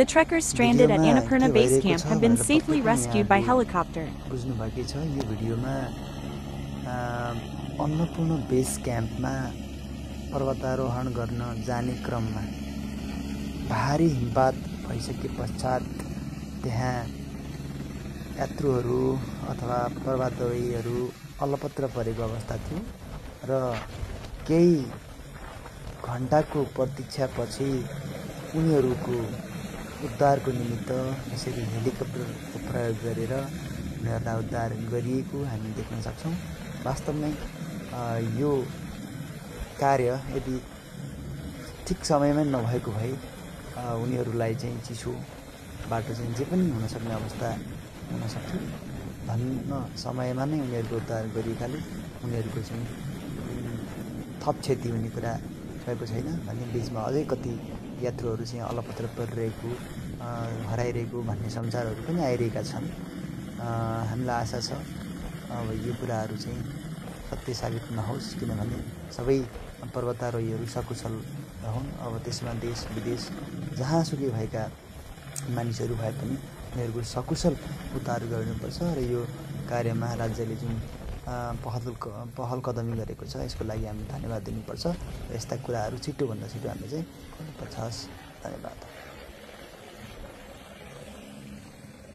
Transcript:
The trekkers stranded at भिडियोमा Annapurna के Base भइरहेको Camp छ have been भनेर safely पक्कै पनि rescued by यहाँहरूले helicopter. बुझ्नुभएकै छ। यो भिडियोमा अन्नपूर्ण बेस क्याम्पमा पर्वतारोहण गर्न जाने क्रममा भारी हिमपात भइसके पश्चात त्यहाँ यात्रुहरू अथवा पर्वतारोहीहरू अलपत्र परेको अवस्था थियो र केही घण्टाको प्रतीक्षापछि उनीहरूको उद्धारको निमित्त यसरी हेलिकप्टरको प्रयोग गरेर उनीहरूलाई उद्धार गरिएको हामी देख्न सक्छौँ। वास्तवमै यो कार्य यदि ठिक समयमै नभएको भए उनीहरूलाई चाहिँ चिसो बाटो चाहिँ जे पनि हुन सक्ने अवस्था हुन सक्थ्यो। धन्न समयमा नै उनीहरूको उद्धार गरिएकाले उनीहरूको चाहिँ थप क्षति हुने कुरा भएको छैन भन्ने बिचमा अझै कति यात्रुहरू चाहिँ अलपत्र परिरहेको हराइरहेको भन्ने समाचारहरू पनि आइरहेका छन्। हामीलाई आशा छ अब यो कुराहरू चाहिँ सत्य साबित नहोस्, किनभने सबै पर्वतारोहीहरू सकुशल रहन्। अब त्यसमा देश विदेश जहाँसुकै भएका मानिसहरू भए पनि उनीहरूको सकुशल उद्धार गर्नुपर्छ र यो कार्यमा राज्यले जुन पहल कदमी गरेको छ यसको लागि हामी धन्यवाद दिनुपर्छ र यस्ता कुराहरू छिटोभन्दा छिटो हामीले चाहिँ गर्नुपर्छ। धन्यवाद।